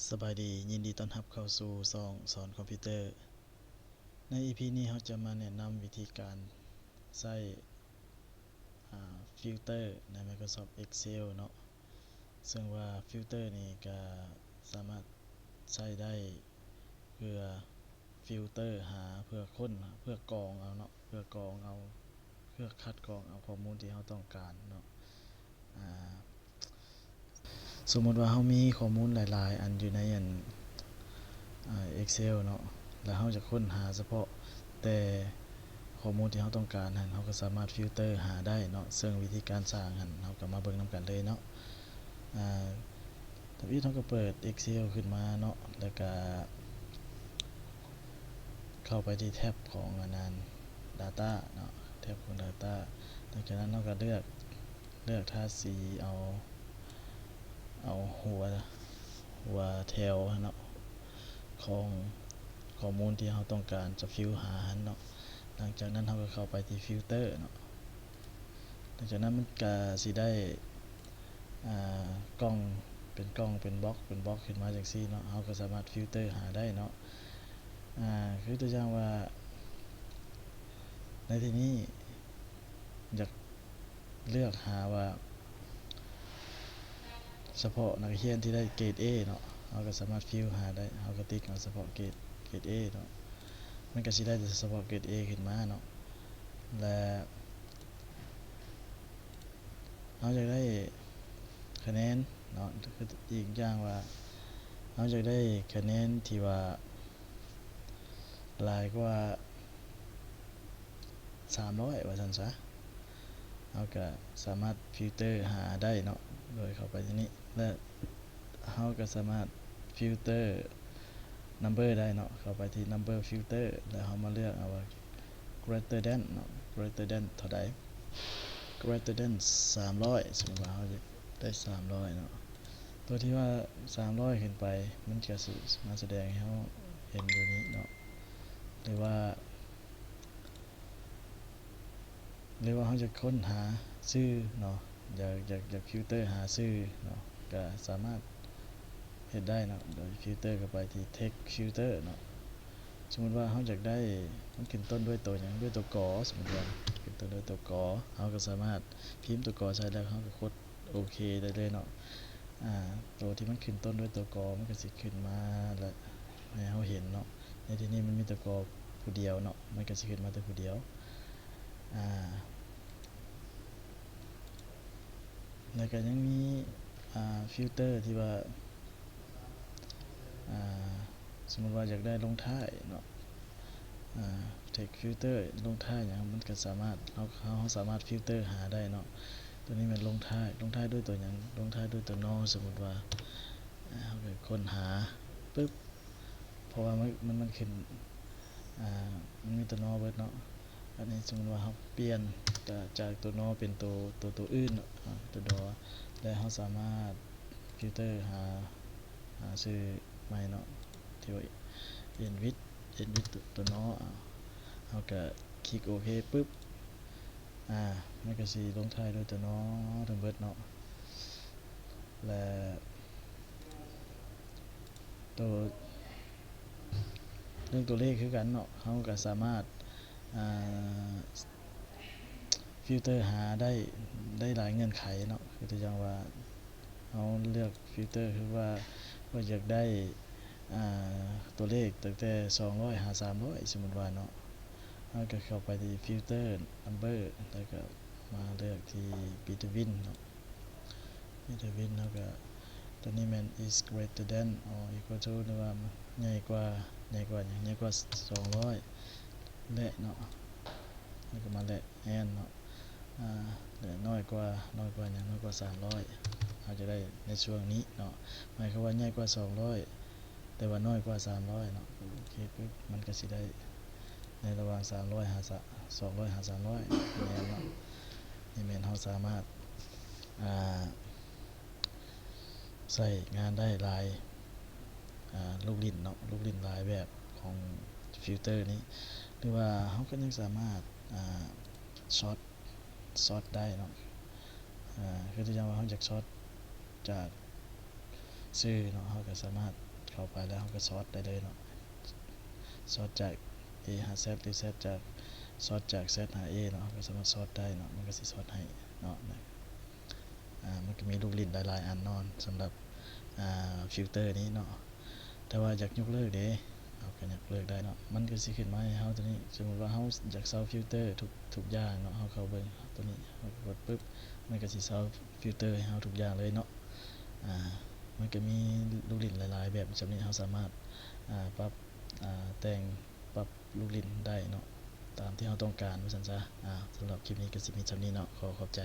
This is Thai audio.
สบายดียินดีต้อนรับเข้าสู่ช่องสอนคอมพิวเตอร์ใน EP นี้เราจะมาแนะนำวิธีการใช้ฟิลเตอร์ใน Microsoft Excel เนาะซึ่งว่าฟิลเตอร์นี่ก็สามารถใช้ได้เพื่อฟิลเตอร์หาเพื่อค้นเพื่อกรองเอาเนาะเพื่อกรองเอาเพื่อคัดกรองเอาข้อมูลที่เราต้องการเนาะสมมติว่าเรามีข้อมูลหลายๆอันอยู่ในExcel เนาะแล้วเราจะค้นหาเฉพาะแต่ข้อมูลที่เราต้องการนั้นเราก็สามารถฟิลเตอร์หาได้เนาะซึ่งวิธีการสร้างนั้นเราก็มาเบิ่งนำกันเลยเนาะทีนี้เราก็เปิด Excel ขึ้นมาเนาะแล้วก็เข้าไปที่แท็บของData เนาะแท็บของ Data หลังจากนั้นเราก็เลือกท่าสีเอาหัวแถวเนาะของข้อมูลที่เราต้องการจะฟิลหาเนาะหลังจากนั้นเราก็เข้าไปที่ฟิลเตอร์เนาะหลังจากนั้นมันก็สิได้กล้องเป็นบล็อกขึ้นมาจังซี่เนาะเราก็สามารถฟิลเตอร์หาได้เนาะคือตัวอย่างว่าในที่นี้อยากเลือกหาว่าเฉพาะนักเรียนที่ได้เกรด A เนาะเราก็สามารถฟิลหาได้เราก็ติ๊กเอาเฉพาะเกรด A เนาะมันก็สิได้เฉพาะเกรด A ขึ้นมาเนาะและเราจะได้คะแนนเนาะคืออีกอย่างว่าเราจะได้คะแนนที่ว่าหลายกว่า300ว่าซั่นซะเราก็สามารถฟิลเตอร์หาได้เนาะโดยเข้าไปที่นี้และเราก็สามารถฟิลเตอร์ number ได้เนาะเข้าไปที่ number filter แล้วเรามาเลือกเอาว่า greater than เนาะ greater than เท่าใด greater than 300สมมุติว่าเราได้300เนาะตัวที่ว่า300ขึ้นไปมันจะมาแสดงให้เราเห็นอยู่นี้เนาะหรือว่าเราจะค้นหาชื่อเนาะอยากฟิลเตอร์หาชื่อเนาะก็สามารถเฮ็ดได้เนาะโดยฟิลเตอร์เข้าไปที่ text filter เนาะสมมุติว่าเราอยากได้มันขึ้นต้นด้วยตัวหยังด้วยตัวกอสมมุติว่าขึ้นต้นด้วยตัวกอเราก็สามารถพิมพ์ตัวกอใส่แล้วเราก็กดโอเคได้เลยเนาะตัวที่มันขึ้นต้นด้วยตัวกอมันก็สิขึ้นมาแล้วให้เราเห็นเนาะในที่นี้มันมีตัวกอผู้เดียวเนาะมันก็สิขึ้นมาแต่ผู้เดียวแล้วก็ยังมีฟิลเตอร์ที่ว่าสมมุติว่าอยากได้ลงท้ายเนาะtext filter ลงท้ายหยังมันก็สามารถเราสามารถฟิลเตอร์หาได้เนาะตัวนี้มันลงท้ายด้วยตัวหยังลงท้ายด้วยตัวนอสมมุติว่าเราก็ค้นหาปึ๊บเพราะว่ามันขึ้นมันมีตัวนอเบิดเนาะอันนี้สมมุติว่าเราเปลี่ยนจากตัวนอเป็นตัวอื่นตัวดอและเราสามารถฟิลเตอร์หาชื่อใหม่เนาะที่ว่า edit ตัวนอเราก็คลิกโอเคปึ๊บมันก็สิลงท้ายด้วยตัวนอทั้งเบิดเนาะและตัวเรื่องตัวเลขคือกันเนาะเราก็สามารถฟิลเตอร์หาได้หลายเงื่อนไขเนาะคือตัวอย่างว่าเราเลือกฟิลเตอร์คือว่าอยากได้ตัวเลขตั้งแต่200หา300สมมุติว่าเนาะเราก็เข้าไปที่ฟิลเตอร์ number แล้วก็มาเลือกที่ between เนาะ between แล้วก็ตัวนี้มัน is greater than or equal to หรือว่าใหญ่กว่าหยังใหญ่กว่า200และเนาะแล้วก็มาและ and เนาะและน้อยกว่าหยังน้อยกว่า300เราจะได้ในช่วงนี้เนาะหมายความว่าใหญ่กว่า200แต่ว่าน้อยกว่า300เนาะโอเคปึ๊บมันก็สิได้ในระหว่าง300หา200หา300แม่นเนาะนี่แม่นเราสามารถใช้งานได้หลายลูกลิ้นเนาะลูกลิ้นหลายแบบของฟิลเตอร์นี้หรือว่าเราก็ยังสามารถช็อตได้เนาะคือตัวอย่างว่าเราอยากช็อตจากชื่อเนาะเราก็สามารถ เข้าไปแล้วเราก็ซอร์ตได้เลยเนาะซอร์ตจาก A หา Z หรือ Z จากซอร์ตจาก Z หา A เนาะเราก็สามารถซอร์ตได้เนาะมันก็สิซอร์ตให้เนาะมันก็มีลูกลิ้นหลายๆอันเนาะสำหรับฟิลเตอร์นี้เนาะแต่ว่าอยากยกเลิกเด้เราก็ยกเลิกได้เนาะมันก็สิขึ้นมาให้เฮาตัวนี้สมมุติว่าเฮาอยากเซาฟิลเตอร์ทุกอย่างเนาะเฮาเข้าเบิ่งตัวนี้เฮากดปึ๊บมันก็สิเซาฟิลเตอร์ให้เฮาทุกอย่างเลยเนาะมันก็มีลูกลิ้นหลายๆแบบจำนี้เฮาสามารถปรับแต่งปรับลูกลิ้นได้เนาะตามที่เฮาต้องการว่าซั่นซะสำหรับคลิปนี้ก็สิมีจำนี้เนาะขอบใจ